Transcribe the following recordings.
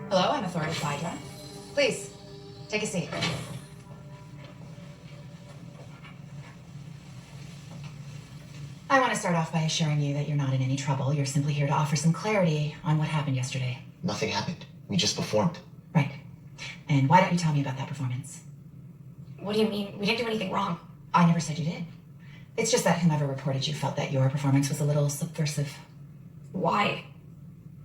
Hello, I'm Authority Phaedra. Please, take a seat. I want to start off by assuring you that you're not in any trouble. You're simply here to offer some clarity on what happened yesterday. Nothing happened. We just performed. Right. And why don't you tell me about that performance? What do you mean? We didn't do anything wrong. I never said you did. It's just that whomever reported you felt that your performance was a little subversive. Why?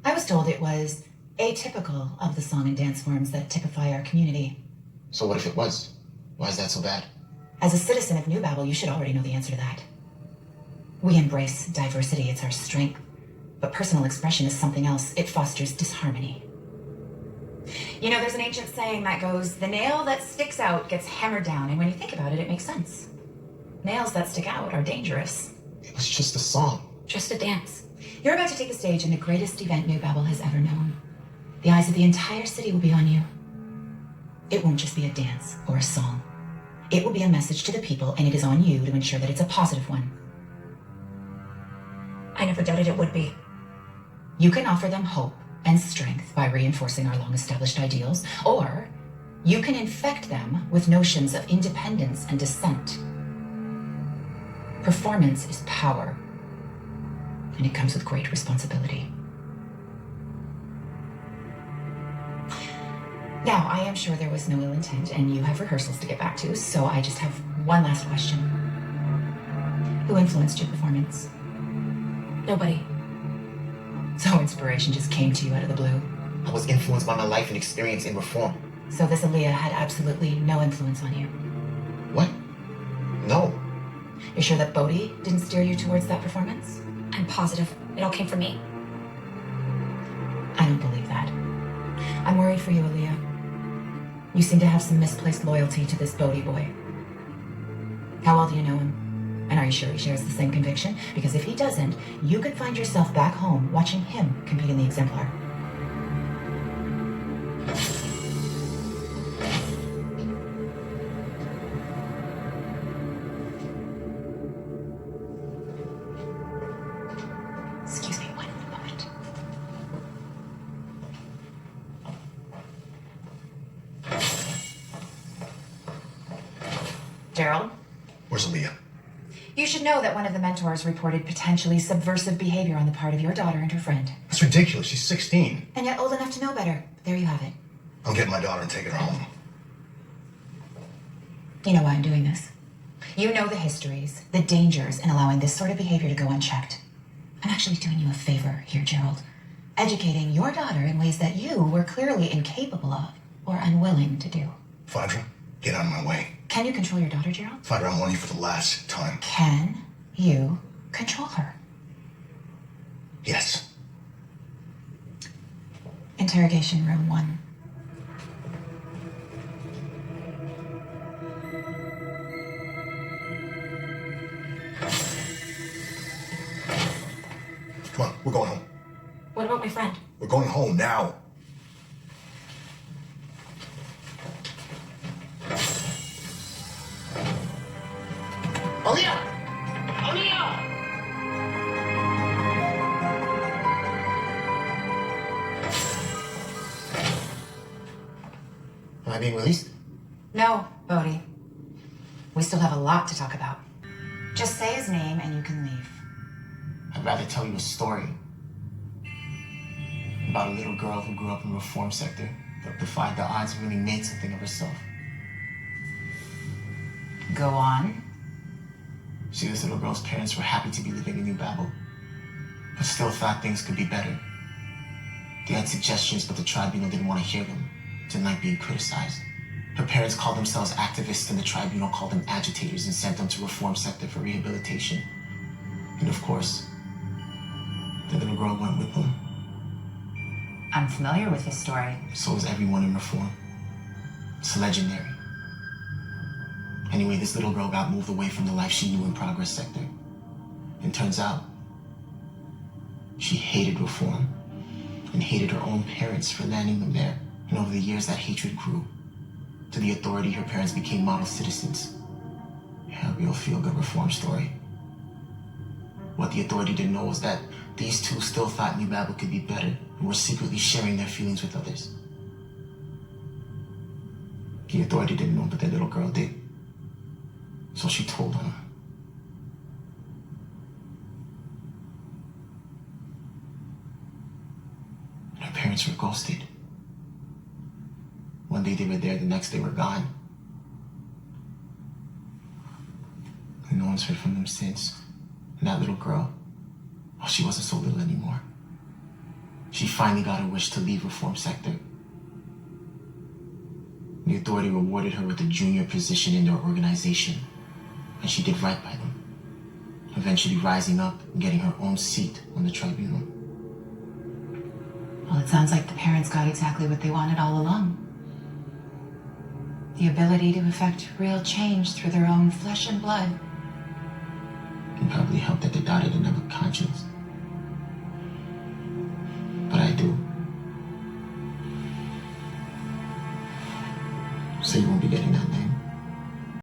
I was told it was atypical of the song and dance forms that typify our community. So what if it was? Why is that so bad? As a citizen of New Babel, you should already know the answer to that. We embrace diversity, it's our strength. But personal expression is something else. It fosters disharmony. You know, there's an ancient saying that goes, the nail that sticks out gets hammered down. And when you think about it, it makes sense. Nails that stick out are dangerous. It was just a song. Just a dance. You're about to take the stage in the greatest event New Babel has ever known. The eyes of the entire city will be on you. It won't just be a dance or a song. It will be a message to the people, and it is on you to ensure that it's a positive one. I never doubted it would be. You can offer them hope and strength by reinforcing our long-established ideals, or you can infect them with notions of independence and dissent. Performance is power, and it comes with great responsibility. Now, I am sure there was no ill intent, and you have rehearsals to get back to, so I just have one last question. Who influenced your performance? Nobody. So inspiration just came to you out of the blue? I was influenced by my life and experience in reform. So this Aaliyah had absolutely no influence on you? What? No. You're sure that Bodhi didn't steer you towards that performance? I'm positive. It all came from me. I don't believe that. I'm worried for you, Aaliyah. You seem to have some misplaced loyalty to this Bodhi boy. How well do you know him? And are you sure he shares the same conviction? Because if he doesn't, you could find yourself back home watching him compete in the exemplar. Excuse me one moment. Gerald? Where's Aaliyah? You should know that one of the mentors reported potentially subversive behavior on the part of your daughter and her friend. That's ridiculous. She's 16. And yet old enough to know better. There you have it. I'm getting my daughter and taking her home. You know why I'm doing this. You know the histories, the dangers in allowing this sort of behavior to go unchecked. I'm actually doing you a favor here, Gerald. Educating your daughter in ways that you were clearly incapable of or unwilling to do. Phaedra, get out of my way. Can you control your daughter, Gerald? Phaedra, I'm warning you for the last time. Can you control her? Yes. Interrogation room 1. Come on, we're going home. What about my friend? We're going home now. Aaliyah! Aaliyah! Am I being released? No, Bodhi. We still have a lot to talk about. Just say his name and you can leave. I'd rather tell you a story about a little girl who grew up in the reform sector, but defied the odds and really made something of herself. Go on. See, this little girl's parents were happy to be living in New Babel, but still thought things could be better. They had suggestions, but the tribunal didn't want to hear them, didn't like being criticized. Her parents called themselves activists, and the tribunal called them agitators and sent them to reform sector for rehabilitation. And of course, the little girl went with them. I'm familiar with his story. So is everyone in reform. It's legendary. Anyway, this little girl got moved away from the life she knew in progress sector. And turns out, she hated reform and hated her own parents for landing them there. And over the years, that hatred grew. To the authority, her parents became model citizens. Yeah, a real feel-good reform story. What the authority didn't know was that these two still thought New Babel could be better and were secretly sharing their feelings with others. The authority didn't know, but their little girl did. So she told on him. And her parents were ghosted. One day they were there, the next they were gone. And no one's heard from them since. And that little girl, oh, she wasn't so little anymore. She finally got her wish to leave Reform Sector. The authority rewarded her with a junior position in their organization, and she did right by them, eventually rising up and getting her own seat on the tribunal. Well, it sounds like the parents got exactly what they wanted all along. The ability to effect real change through their own flesh and blood. It probably helped that their daughter didn't have a conscience. But I do. So you won't be getting that name.